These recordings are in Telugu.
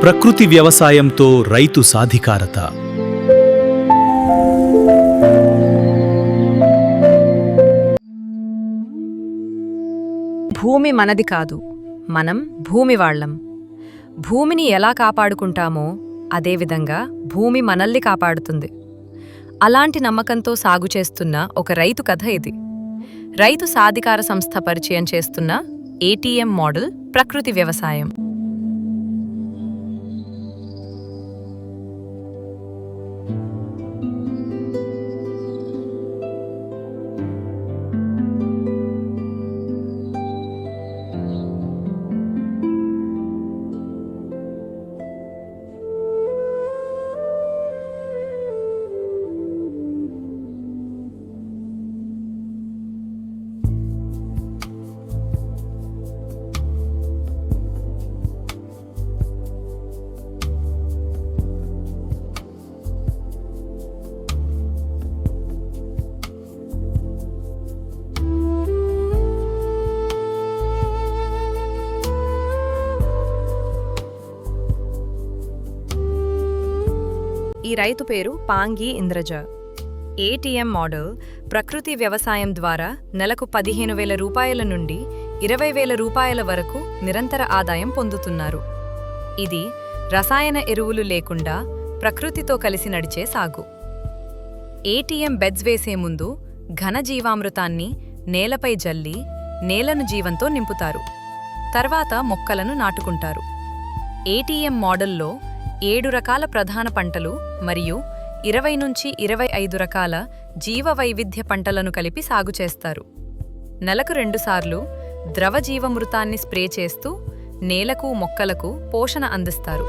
ప్రకృతి వ్యవసాయంతో రైతు సాధికారత. భూమి మనది కాదు, మనం భూమి వాళ్ళం. భూమిని ఎలా కాపాడుకుంటామో అదేవిధంగా భూమి మనల్ని కాపాడుతుంది. అలాంటి నమ్మకంతో సాగు చేస్తున్న ఒక రైతు కథ ఇది. రైతు సాధికార సంస్థ పరిచయం చేస్తున్న ఏటీఎం మోడల్ ప్రకృతి వ్యవసాయం. ఈ రైతు పేరు పాంగి ఇంద్రజ. ఏటీఎం మోడల్ ప్రకృతి వ్యవసాయం ద్వారా నెలకు 15,000 రూపాయల నుండి 20,000 రూపాయల వరకు నిరంతర ఆదాయం పొందుతున్నారు. ఇది రసాయన ఎరువులు లేకుండా ప్రకృతితో కలిసి నడిచే సాగు. ఏటీఎం బెడ్స్ వేసే ముందు ఘనజీవామృతాన్ని నేలపై జల్లి నేలను జీవంతో నింపుతారు. తర్వాత మొక్కలను నాటుకుంటారు. ఏటీఎం మోడల్లో 7 రకాల ప్రధాన పంటలు మరియు 20 నుంచి 25 రకాల జీవ వైవిధ్య పంటలను కలిపి సాగు చేస్తారు. నెలకు 2 సార్లు ద్రవజీవమృతాన్ని స్ప్రే చేస్తూ నేలకు మొక్కలకు పోషణ అందిస్తారు.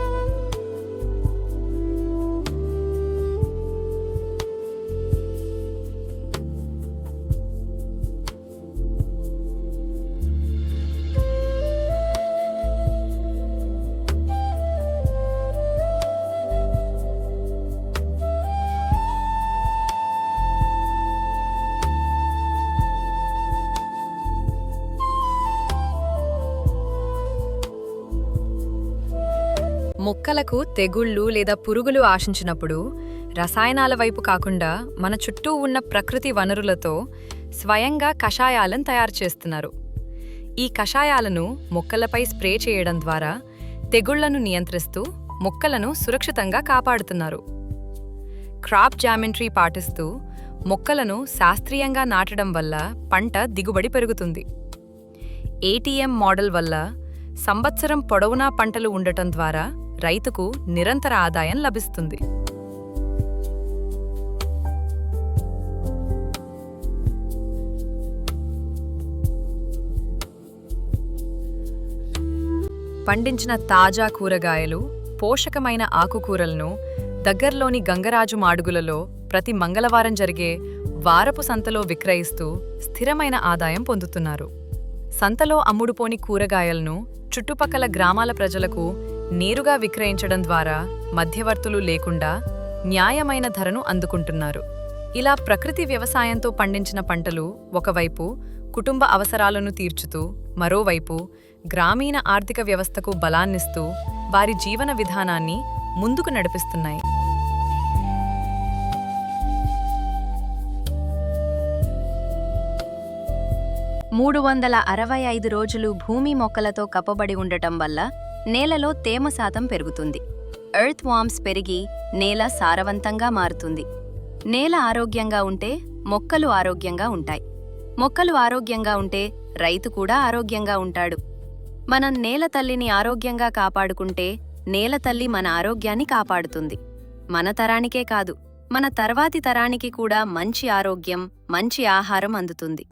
మొక్కలకు తెగుళ్ళు లేదా పురుగులు ఆశించినప్పుడు రసాయనాల వైపు కాకుండా మన చుట్టూ ఉన్న ప్రకృతి వనరులతో స్వయంగా కషాయాలను తయారు చేస్తున్నారు. ఈ కషాయాలను మొక్కలపై స్ప్రే చేయడం ద్వారా తెగుళ్లను నియంత్రిస్తూ మొక్కలను సురక్షితంగా కాపాడుతున్నారు. క్రాప్ జామెంట్రీ పాటిస్తూ మొక్కలను శాస్త్రీయంగా నాటడం వల్ల పంట దిగుబడి పెరుగుతుంది. ఏటీఎం మోడల్ వల్ల సంవత్సరం పొడవునా పంటలు ఉండటం ద్వారా రైతుకు నిరంతర ఆదాయం లభిస్తుంది. పండించిన తాజా కూరగాయలు, పోషకమైన ఆకుకూరలను దగ్గర్లోని గంగరాజు మాడుగులలో ప్రతి మంగళవారం జరిగే వారపు సంతలో విక్రయిస్తూ స్థిరమైన ఆదాయం పొందుతున్నారు. సంతలో అమ్ముడుపోని కూరగాయలను చుట్టుపక్కల గ్రామాల ప్రజలకు నేరుగా విక్రయించడం ద్వారా మధ్యవర్తులు లేకుండా న్యాయమైన ధరను అందుకుంటున్నారు. ఇలా ప్రకృతి వ్యవసాయంతో పండించిన పంటలు ఒకవైపు కుటుంబ అవసరాలను తీర్చుతూ, మరోవైపు గ్రామీణ ఆర్థిక వ్యవస్థకు బలాన్నిస్తూ వారి జీవన విధానాన్ని ముందుకు నడిపిస్తున్నాయి. మూడు 365 రోజులు భూమి మొక్కలతో కప్పబడి ఉండటం వల్ల నేలలో తేమ శాతం పెరుగుతుంది. ఎర్త్ వార్మ్స్ పెరిగి నేల సారవంతంగా మారుతుంది. నేల ఆరోగ్యంగా ఉంటే మొక్కలు ఆరోగ్యంగా ఉంటాయి. మొక్కలు ఆరోగ్యంగా ఉంటే రైతు కూడా ఆరోగ్యంగా ఉంటాడు. మనం నేల తల్లిని ఆరోగ్యంగా కాపాడుకుంటే నేల తల్లి మన ఆరోగ్యాన్ని కాపాడుతుంది. మన తరానికే కాదు, మన తర్వాతి తరానికి కూడా మంచి ఆరోగ్యం, మంచి ఆహారం అందుతుంది.